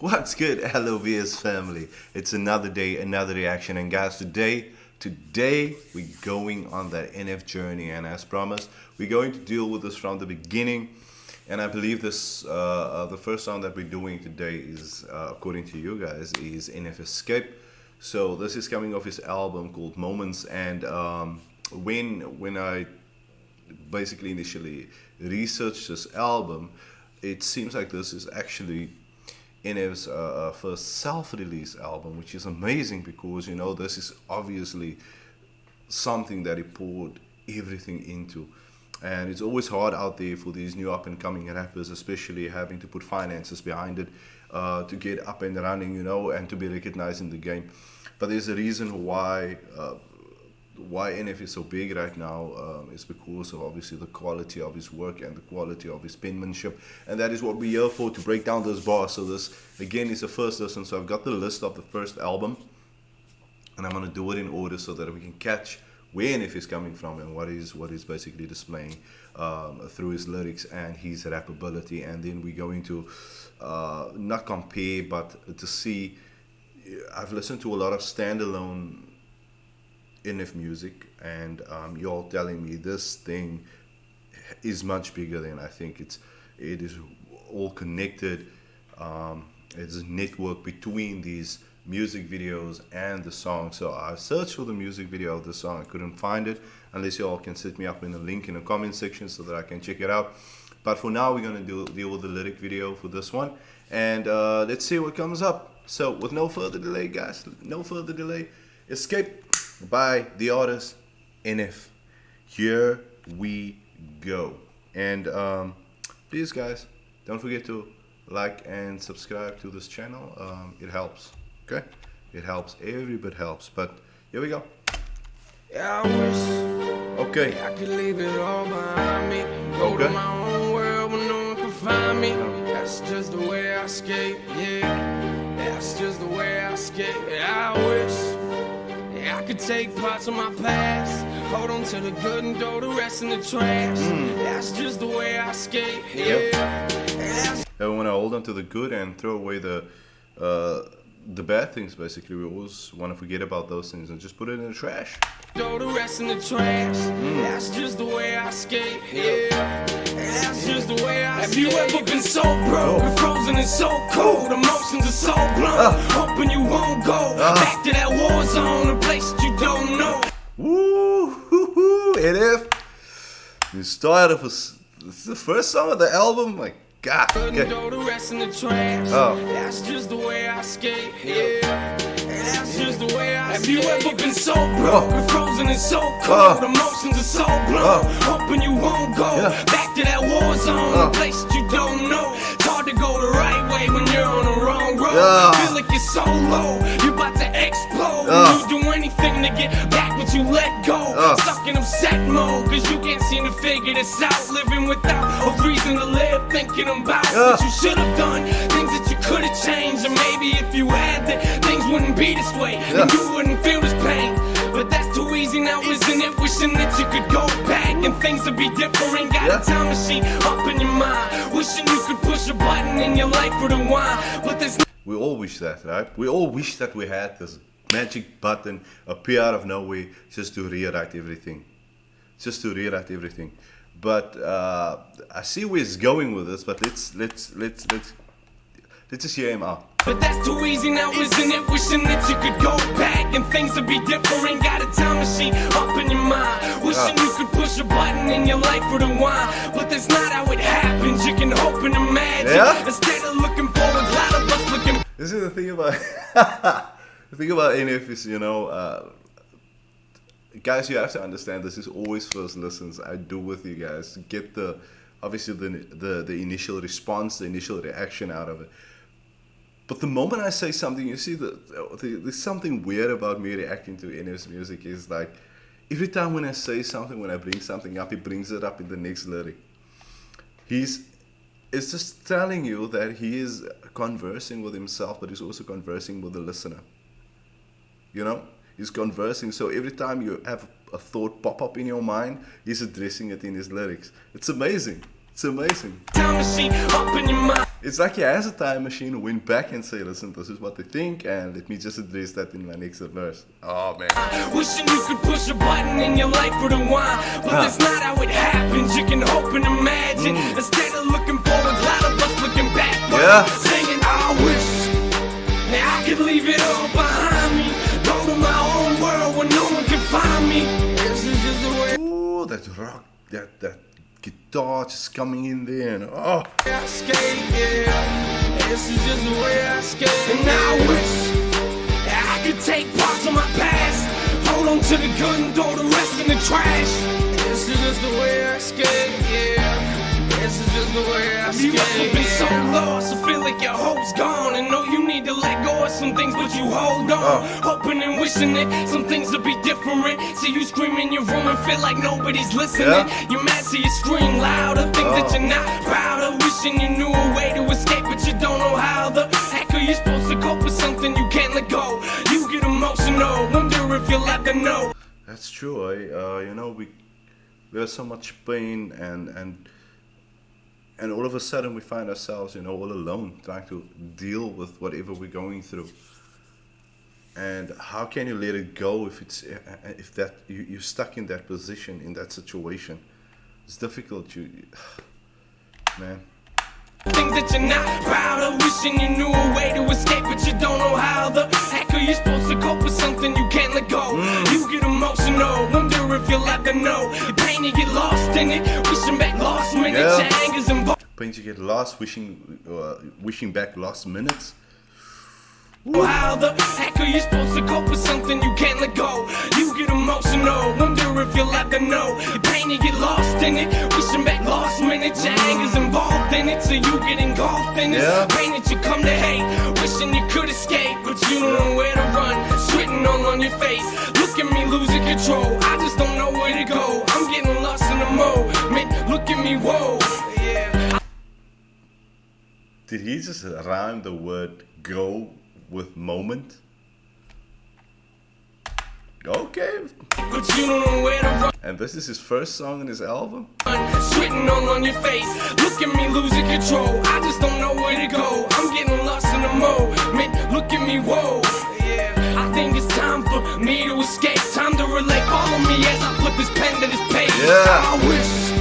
What's good, LOVS family? It's another day, another reaction, and guys, today we're going on that NF journey, and as promised, we're going to deal with this from the beginning. And I believe this, the first song that we're doing today is, according to you guys, is NF Escape. So this is coming off his album called Moments, and when I basically initially researched this album, it seems like this is actually NF's first self-release album, which is amazing because, you know, this is obviously something that he poured everything into. And it's always hard out there for these new up-and-coming rappers, especially having to put finances behind it to get up and running, you know, and to be recognized in the game. But there's a reason why NF is so big right now, is because of obviously the quality of his work and the quality of his penmanship, and that is what we're here for, to break down this bar. So this again is the first listen, so I've got the list of the first album, and I'm going to do it in order so that we can catch where NF is coming from and what is basically displaying through his lyrics and his rap ability. And then we're going to not compare, but to see. I've listened to a lot of standalone NF music, and y'all telling me this thing is much bigger than I think. It is all connected. It's a network between these music videos and the song. So I searched for the music video of the song. I couldn't find it, unless y'all can set me up in a link in the comment section so that I can check it out. But for now, we're gonna deal with the lyric video for this one, and let's see what comes up. So with no further delay, guys, no further delay, Escape by the artist NF. Here we go. And please, guys, don't forget to like and subscribe to this channel. It helps. Okay, it helps. Every bit helps. But here we go. Yeah, I wish Okay. I could leave it all behind me. Go to my own world where no one can find me. That's just the way I skate. Yeah, that's just the way I skate. Yeah, I wish I could take parts of my past, hold on to the good and throw the rest in the trash. That's just the way I skate. Yeah. I want to hold on to the good and throw away the bad things. Basically, we always want to forget about those things and just put it in the trash. Throw the rest in the trash. That's just the way I skate. Yeah, that's just the way I skate. Have you ever been so broke and frozen and so cold? Emotions are so blown. Hoping you won't go back to that war zone, a place that you don't know. Woo, NF. You started this is the first song of the album. My God. Okay. Throw the rest in the trash. That's just the way I skate. Yeah, that's just the way I skate. Have you ever been so broke and frozen and so cold? Emotions are so blown. Hoping you won't go back to that war zone, a place that you don't know. It's hard to go the right way when you're on the wrong road. Feel like you're so low, you're about to explode. You do anything to get back what you let go. Stuck in upset mode, cause you can't seem to figure this out. Living without a reason to live, thinking about what you should have done, things that you could have changed. And maybe if you had that, things wouldn't be this way, and you wouldn't feel this pain. But that's too easy now, isn't it? Wishing that you could go back and things would be different. Got a time machine up in your mind, wishing you could push a button in your life for the wine. But there's We all wish that, right? We all wish that we had this magic button appear out of nowhere just to rewrite everything. Just to rewrite everything. But I see where he's going with this, but let's just hear him out. But that's too easy now, isn't it? Wishing that you could go back and things would be different. Got a time machine up in your mind, wishing you could push a button in your life for the wine. But that's not how it happens. You can hope and imagine instead of looking forward. A lot of us looking. This is the thing about the thing about NF is, you know, guys, you have to understand this is always first listens I do with you guys to get the obviously the initial response, the initial reaction out of it. But the moment I say something, you see, there's something weird about me reacting to NF's music. Is like every time when I say something, when I bring something up, he brings it up in the next lyric. It's just telling you that he is conversing with himself, but he's also conversing with the listener. You know, he's conversing. So every time you have a thought pop up in your mind, he's addressing it in his lyrics. It's amazing. It's amazing. Time machine up in your mind. It's like he has a time machine who went back and say, listen, this is what they think, and let me just address that in my next verse. Oh man. Wishing you could push a button in your life for the wine, but that's not how it happens. You can hope and imagine. Instead of looking forward, a lot of us looking back. Singing, I wish that I could leave it all behind me. Go to my own world where no one can find me. This is just the way. Ooh, that rock, that guitar just coming in there, and oh. I skate, yeah. This is just the way I skate. And I wish that I could take parts of my past, hold on to the good and throw the rest in the trash. This is just the way I skate, yeah. This is just the way I skate. You ever been so lost, I feel like your hope's gone, and know you need to let go of some things, but you hold on, hoping and wishing that some things will be different. See you scream in your room and feel like nobody's listening. You're mad, so you scream louder, things that you're not proud of, wishing you knew a way to escape, but you don't know how. The heck are you supposed to cope with something you can't let go? You get emotional, wonder if you'll ever know. That's true. You know, we have so much pain, and all of a sudden we find ourselves, you know, all alone, trying to deal with whatever we're going through. And how can you let it go if you're stuck in that position, in that situation? It's difficult. Man. Things that you're not proud of, wishing you knew a way to escape, but you don't know how. The heck are you supposed to cope with something you can't let go? You get emotional, wonder if you'll ever know. The pain, you get lost in it, wishing back lost minutes. Your anger's involved. Pain, you get lost, wishing back lost minutes. How the heck are you supposed to cope with something you can't let go? You get emotional, wonder if you'll ever know. The pain, you get lost in it, wishing back lost minutes. Your anger's involved in it, so you get engulfed in it. Pain that you come to hate, wishing you could escape, but you don't know where to run. Sweating all on your face, look at me losing control. I just don't know where to go. I'm getting lost in the moment. Look at me, whoa. Yeah. Did he just rhyme the word "go" with moment? Okay. But you don't know where to run. And this is his first song in his album? Sweating all on your face, look at me losing control. I just don't know where to go. I'm getting lost in the moment. Look at me, whoa. Yeah. I think it's time for me to escape. Time to relate. Follow me as I put this pen to this page. I wish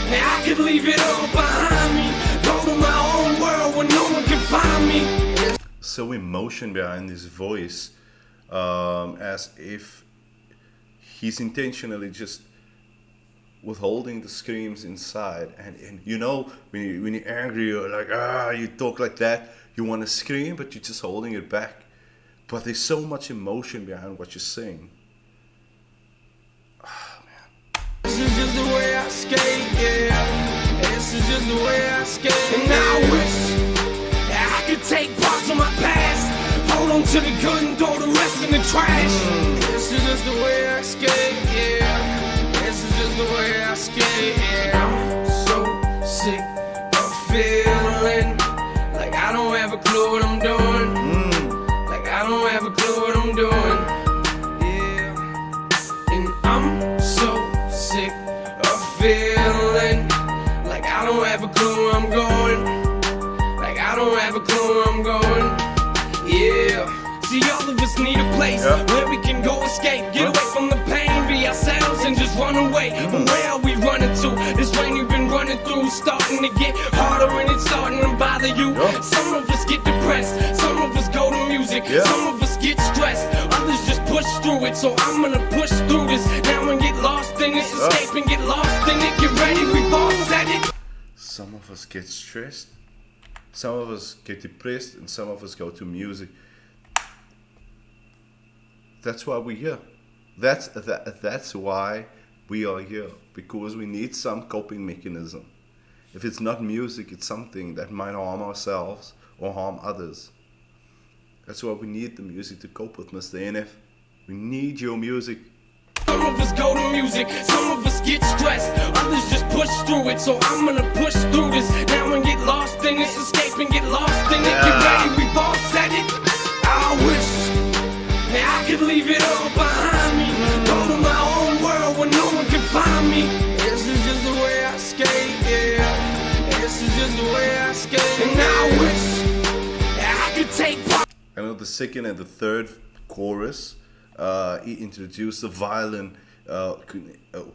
that I could leave it all behind me. Go to my own world where no one can find me. So emotion behind his voice, as if he's intentionally just withholding the screams inside. And you know, when you're angry, you're like, you talk like that, you want to scream, but you're just holding it back. But there's so much emotion behind what you're saying. This is just the way I skate, yeah. This is just the way I skate. And I wish that I could take parts of my past, hold on to the good and throw the rest in the trash. This is just the way I skate, yeah. This is just the way I skate, yeah. I'm so sick of feeling like I don't have a clue what I'm doing. Like I don't have a clue what I'm doing, yeah. And I'm so sick of feeling like I don't have a clue where I'm going. Like I don't have a clue where I'm going, yeah. See, all of us need a place where we can go escape, get away from the pain, be ourselves and just run away. But where are we running to? This rain you've been running through, starting to get harder and it's starting to bother you. Some of us get depressed, some of us go to music, some of us get stressed, others just push through it. So I'm gonna push through this now and get lost in this, escape and get lost in it. Get ready, we've all said it. Some of us get stressed, some of us get depressed, and some of us go to music. That's why we're here. That's why we are here, because we need some coping mechanism. If it's not music, it's something that might harm ourselves or harm others. That's why we need the music to cope with, Mr. NF. We need your music. Some of us go to music, some of us get stressed, others just push through it. So I'm gonna push through this now and get lost in this, escape and get lost in it. Get ready, we've all said it. I wish that I could leave it all behind me, go to my own world where no one can find me. This is just the way I skate, yeah. This is just the way I skate. And now second and the third chorus, he introduced the violin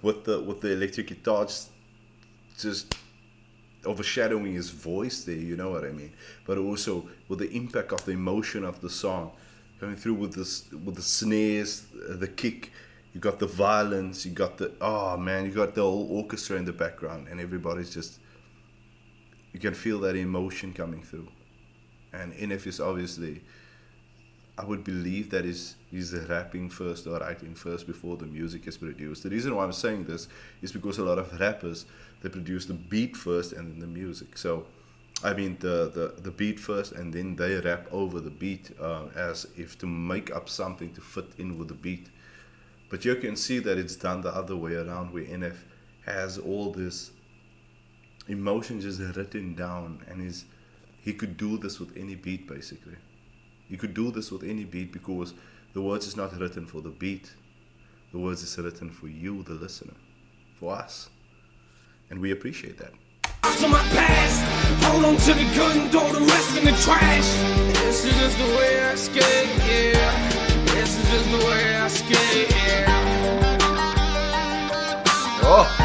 with the electric guitar just overshadowing his voice there, you know what I mean? But also with the impact of the emotion of the song coming through with the snares, the kick, you got the violins, you got the you got the whole orchestra in the background, and everybody's just, you can feel that emotion coming through. And NF is obviously, I would believe that he's rapping first or writing first before the music is produced. The reason why I'm saying this is because a lot of rappers, they produce the beat first and then the music. So, I mean the beat first and then they rap over the beat as if to make up something to fit in with the beat. But you can see that it's done the other way around, where NF has all this emotion just written down, and he could do this with any beat basically. You could do this with any beat because the words is not written for the beat. The words is written for you, the listener, for us. And we appreciate that. To my past, hold on to the gun, throw the rest in the trash. This is just the way I skate, yeah. This is just the way I skate, yeah. Oh!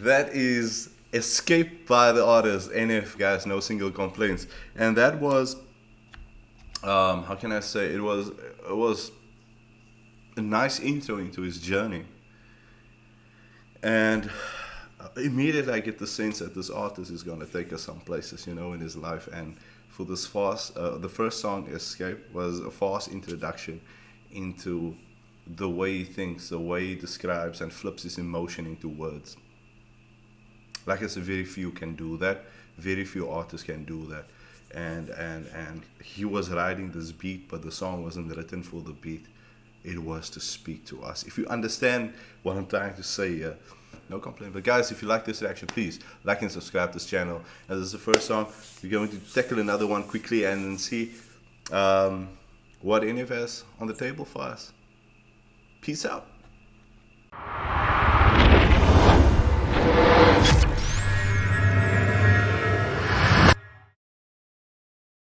That is Escape by the artist NF, guys. No single complaints. And that was, how can I say? It was a nice intro into his journey. And immediately I get the sense that this artist is gonna take us some places, you know, in his life. And for this fast, the first song, Escape, was a fast introduction into the way he thinks, the way he describes and flips his emotion into words. Like I said, very few can do that. Very few artists can do that. And he was writing this beat, but the song wasn't written for the beat. It was to speak to us. If you understand what I'm trying to say here, no complaint. But guys, if you like this reaction, please like and subscribe to this channel. And this is the first song. We're going to tackle another one quickly and then see what NF has on the table for us. Peace out.